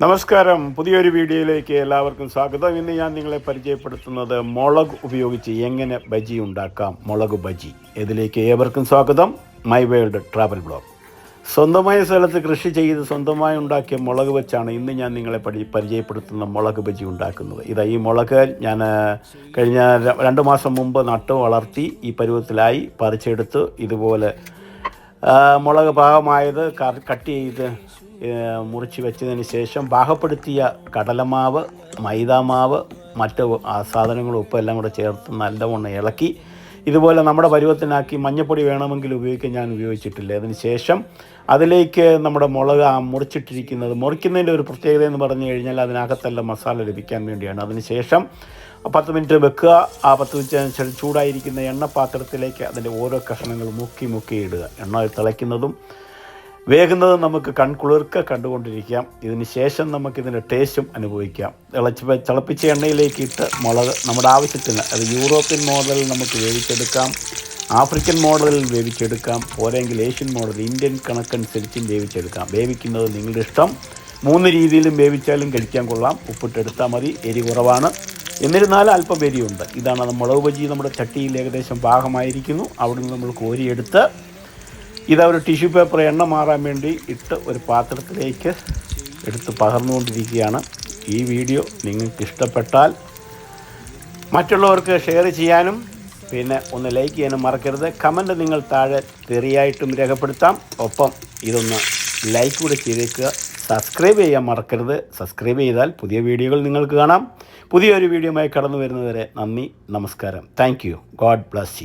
നമസ്കാരം, പുതിയൊരു വീഡിയോയിലേക്ക് എല്ലാവർക്കും സ്വാഗതം. ഇന്ന് ഞാൻ നിങ്ങളെ പരിചയപ്പെടുത്തുന്നത് മുളക് ഉപയോഗിച്ച് എങ്ങനെ ബജി ഉണ്ടാക്കാം, മുളക് ബജി. ഇതിലേക്ക് ഏവർക്കും സ്വാഗതം. My world travel blog. സ്വന്തമായ സ്ഥലത്ത് കൃഷി ചെയ്ത് സ്വന്തമായി ഉണ്ടാക്കിയ മുളക് വെച്ചാണ് ഇന്ന് ഞാൻ നിങ്ങളെ പരിചയപ്പെടുത്തുന്ന മുളക് ബജി ഉണ്ടാക്കുന്നത്. ഈ മുളക് ഞാൻ കഴിഞ്ഞ 2 മാസം മുമ്പ് നട്ടു വളർത്തി ഈ പരുവത്തിലായി പറിച്ചെടുത്ത് ഇതുപോലെ മുളക് പാകമായത് കട്ട് ചെയ്ത് മുറിച്ച് വെച്ചതിന് ശേഷം പാകപ്പെടുത്തിയ കടലമാവ്, മൈദാമാവ്, മറ്റ് സാധനങ്ങളും ഉപ്പ് എല്ലാം കൂടെ ചേർത്ത് നല്ലവണ്ണം ഇളക്കി ഇതുപോലെ നമ്മുടെ പരുവത്തിനാക്കി. മഞ്ഞൾപ്പൊടി വേണമെങ്കിൽ ഉപയോഗിക്കാൻ, ഞാൻ ഉപയോഗിച്ചിട്ടില്ല. അതിന് ശേഷം അതിലേക്ക് നമ്മുടെ മുളക് മുറിക്കുന്നതിൻ്റെ ഒരു പ്രത്യേകത എന്ന് പറഞ്ഞു കഴിഞ്ഞാൽ അതിനകത്തെല്ലാം മസാല ലഭിക്കാൻ വേണ്ടിയാണ്. അതിന് ശേഷം 10 മിനിറ്റ് വെക്കുക. ആ 10 മിനിറ്റ് ചൂടായിരിക്കുന്ന എണ്ണപ്പാത്രത്തിലേക്ക് അതിൻ്റെ ഓരോ കഷ്ണങ്ങൾ മുക്കി ഇടുക. എണ്ണ തിളയ്ക്കുന്നതും വേകുന്നതും നമുക്ക് കൺകുളിർക്ക കണ്ടുകൊണ്ടിരിക്കാം. ഇതിന് ശേഷം നമുക്കിതിൻ്റെ ടേസ്റ്റും അനുഭവിക്കാം. തിളപ്പിച്ച എണ്ണയിലേക്ക് ഇട്ട് മുളക് നമ്മുടെ ആവശ്യത്തിന്, അത് യൂറോപ്യൻ മോഡലിൽ നമുക്ക് വേവിച്ചെടുക്കാം, ആഫ്രിക്കൻ മോഡലിൽ വേവിച്ചെടുക്കാം, പോരെങ്കിൽ ഏഷ്യൻ മോഡൽ, ഇന്ത്യൻ കണക്കനുസരിച്ചും വേവിച്ചെടുക്കാം. വേവിക്കുന്നത് നിങ്ങളുടെ ഇഷ്ടം. 3 രീതിയിലും വേവിച്ചാലും കഴിക്കാൻ കൊള്ളാം. ഉപ്പിട്ടെടുത്താൽ മതി. എരി കുറവാണ്, എന്നിരുന്നാലും അല്പം എരിയുണ്ട്. ഇതാണ് മുളക് ബജി. നമ്മുടെ ചട്ടിയിൽ ഏകദേശം പാകമായിരിക്കുന്നു. അവിടെ നിന്ന് നമ്മൾ കോരിയെടുത്ത് ഒരു ടിഷ്യൂ പേപ്പർ എണ്ണ മാറാൻ വേണ്ടി ഇട്ട് ഒരു പാത്രത്തിലേക്ക് എടുത്ത് പകർന്നുകൊണ്ടിരിക്കുകയാണ്. ഈ വീഡിയോ നിങ്ങൾക്ക് ഇഷ്ടപ്പെട്ടാൽ മറ്റുള്ളവർക്ക് ഷെയർ ചെയ്യാനും പിന്നെ ഒന്ന് ലൈക്ക് ചെയ്യാനും മറക്കരുത്. കമൻറ്റ് നിങ്ങൾ താഴെ തെറിയായിട്ടും രേഖപ്പെടുത്താം. ഒപ്പം ഇതൊന്ന് ലൈക്ക് കൂടെ ചെയ്തേക്കുക. സബ്സ്ക്രൈബ് ചെയ്യാൻ മറക്കരുത്. സബ്സ്ക്രൈബ് ചെയ്താൽ പുതിയ വീഡിയോകൾ നിങ്ങൾക്ക് കാണാം. പുതിയൊരു വീഡിയോയുമായി കടന്നു വരുന്നവരെ നന്ദി, നമസ്കാരം. Thank you. God bless you.